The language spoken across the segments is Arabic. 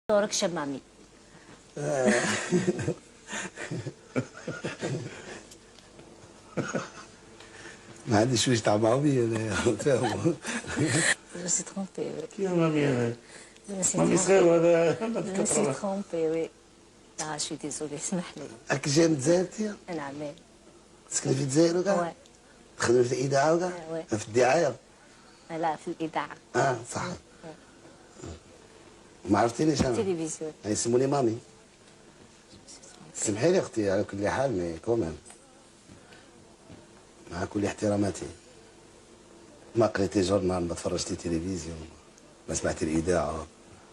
دورك شاب مامي. ما عنديش واش تاع مامي انا فاهم. Je me suis trompée, oui. كي مامي هذا؟ Je me suis مامي trompée. صغير وهذا Je me suis trompée, oui. Ah, je suis désolée, اسمح لي. راك جاي من الجزائر انت؟ نعم. تسكني في الجزائر وكاع؟ وي. تخدمي في الاذاعه وكاع؟ وي. في الدعايه؟ لا، في الإذاعة. صح. ما عرفتينيش انا؟ التلفزيون. يسموني مامي. سمحي لي اختي على كل حال مي كومام. مع كل احتراماتي. ما قريتي جورنال، ما تفرجتي تلفزيون، ما سمعتي الاذاعه.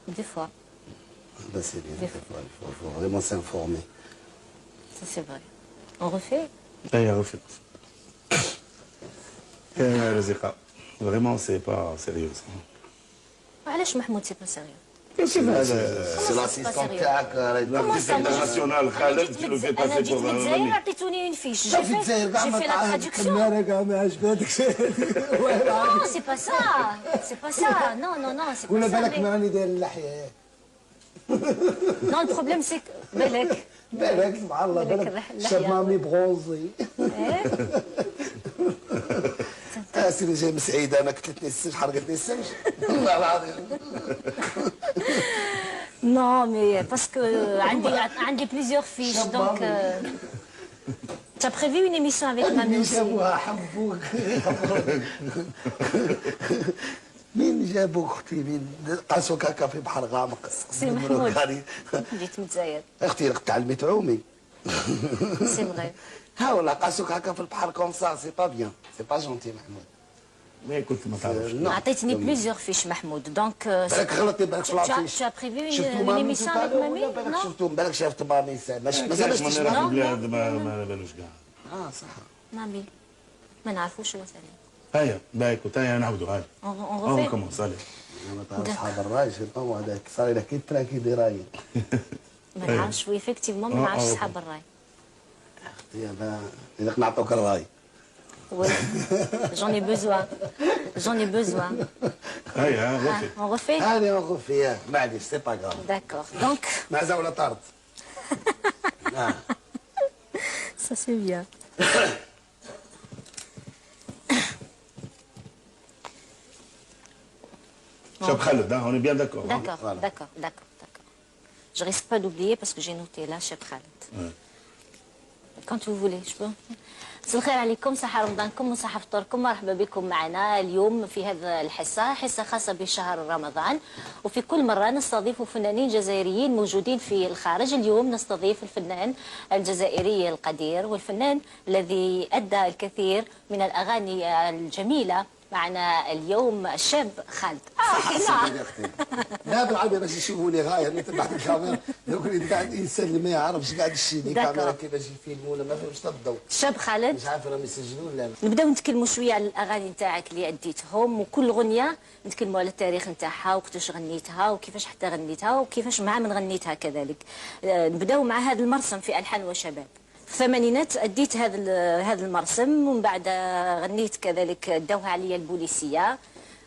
Des fois, بس il faut vraiment s'informer. ça c'est vrai. On refait? اي رفيق كان رزقة فريمون سي با سيريوز. علاش محمود سي با سيريو؟ كيف هذا سي لاسيستون تاعك l'artiste international خالد tu le fais انا passer جيت pour من un الجزائر ami. عطيتوني اون فيش. في الجزائر كاع ما في لا تراديكسيون. كمارة كاع ما عجباتكش. Non, c'est pas ça. C'est pas ça. Non, non, non, c'est pas ولا ça. بالك ماني داير اللحيه. Non, le problème c'est que بالك. بالك سبحان الله بالك شاب مامي بغونزي. اسيدي جاي من سعيده انا قتلتني السمش حرقتني السمش. والله العظيم. Non, mais parce que عندي plusieurs fiches donc. Tu as prévu une émission avec mamie aussi. جابوها حبوك. مين جابوك اختي؟ مين قاسوك هكا في بحر غامق؟ سي محمود. جيت من الجزائر. اختي تعلمي تعومي. سي فغي. ها والله قاسوك هكا في البحر كوم سا سي با بيان سي با جونتي محمود. ما كنت ما تعرفش. عطيتني بليزيور فيش محمود دونك. بالك غلطتي بالك في لافيش. Tu as prévu une émission avec mamie? بالك Non. شفتو بالك شافت مامي مازالش ما تسمع. نعرف البلاد ما بالوش كاع. صح. مامي ما نعرفوش مثلا. هيا باهي كنت هيا نعاودوا هاي. On اون refait. كومونس علي. انا تعرف اصحاب الراي شنو هذاك صار لك كي تراكي دراي. ما نعرفش وي effectivement ما نعرفش صحاب الراي. اختي انا اذا نعطوك الراي. Oui, j'en ai besoin. J'en ai besoin. هيا Ah, غفي. on refait? هاني نوقف فيها معليش سي با كراف. D'accord. Donc, معزه ولا طرد. ça c'est bien. شاب خالد on est bien d'accord. D'accord, d'accord, d'accord, d'accord. Je risque pas d'oublier parce que j'ai noté là, chef Khaled. Quand vous voulez, je peux. مساء الخير عليكم، صحة رمضانكم وصحة فطوركم، مرحبا بكم معنا اليوم في هذا الحصة، حصة خاصة بشهر رمضان، وفي كل مرة نستضيف فنانين جزائريين موجودين في الخارج. اليوم نستضيف الفنان الجزائري القدير والفنان الذي أدى الكثير من الأغاني الجميلة. معنا اليوم الشاب خالد. لا بالعربي باش يشوفوني غاير مثل بعد الكاميرا لو كنت قاعد انسان اللي ما يعرفش قاعد يشيني كاميرا كيفاش يفيلموا ولا ما فهمش الضوء. الشاب خالد مش عارف راهم يسجلوا ولا لا. نبداو نتكلموا شويه على الاغاني نتاعك اللي اديتهم، وكل غنيه نتكلموا على التاريخ نتاعها وقتاش غنيتها وكيفاش حتى غنيتها وكيفاش مع من غنيتها كذلك. نبداو مع هذا المرسم في الحان وشباب. في الثمانينات أديت هذا المرسم، ومن بعد غنيت كذلك الدوها عليا البوليسية،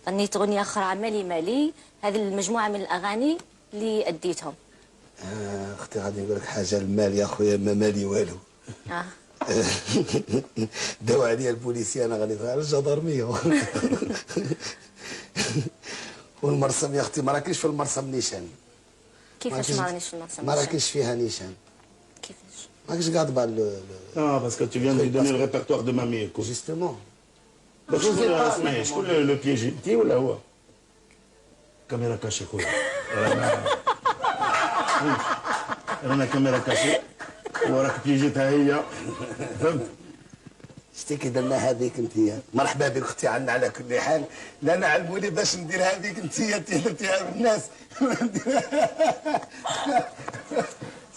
غنيت أغنية أخرى مالي مالي. هذه المجموعة من الأغاني اللي أديتهم. أختي غادي نقول لك حاجة، المال يا خويا ما مالي والو. داو عليا البوليسية أنا غنيتها على الجدرمية. والمرسم يا أختي ما راكيش في المرسم نيشان. كيفاش ما رانيش في المرسم؟ ما راكيش فيها نيشان. كيفاش؟ ماكش قاعدة Non, parce que tu viens de lui donner le répertoire de mamie. Justement. اسمعي شكون لو بيجي انت ولا هو؟ كاميرا كاشي خويا. رانا كاميرا كاشي وراك بيجيتها هي. فهمت؟ شتي كي درنا هذيك انتيا. مرحبا بك اختي عنا على كل حال. لا نعلموني باش ندير هذيك انتيا درتيها بالناس.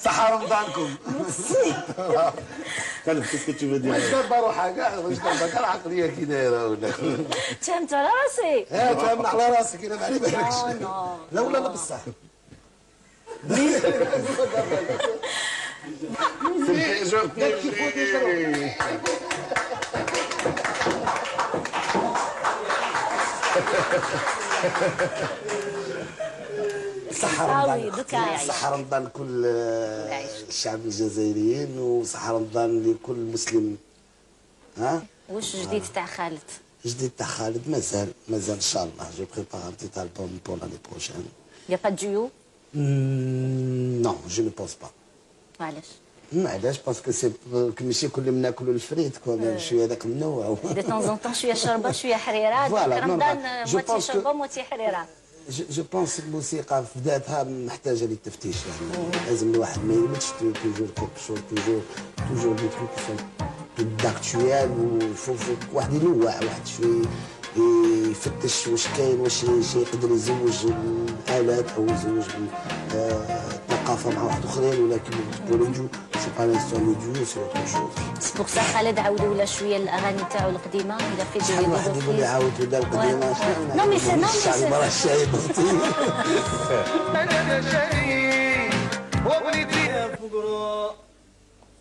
صحة رمضانكم. كلب كيسكو تو فو واش دابا كاع واش دابا كاع العقلية كي دايرة ولا. تفهمت على راسي. فهمنا على راسك انا ما على بالكش. لا ولا لا بصح. صحة صاوي رمضان دوكا يعيش. صحة رمضان لكل يعيش. الشعب الجزائريين، وصحة رمضان لكل مسلم. ها واش جديد تاع خالد؟ جديد تاع خالد مازال ان شاء الله. جو بريبار ان بتيت البوم بور لاني بروشين. يا با ديو؟ نو جو نو بونس با. معليش علاش؟ باسكو سي ماشي كل يوم ناكلوا الفريت كون شويه هذاك النوع. دي طون زون طون شويه شربه شويه حريره. فوالا، رمضان نورمال. موتي شربه موتي حريره. جو بونس الموسيقى في ذاتها محتاجه للتفتيش، يعني لازم الواحد ما يمدش توجور كيبشور توجور دي تروك سون داكتويال، واحد ينوع، واحد شويه يفتش واش كاين، واش يقدر يزوج الالات او يزوج الثقافه مع واحد اخرين، ولكن بور جو سي با لانستون دو سي اوتر شوز. سي بوغ سا خالد عاود ولا شويه الاغاني تاعو القديمه الى في شحال واحد يقول لي عاود ولا القديمه. نو مي سي الشعب برا الشايب. انا جاي وبنيتي يا فقراء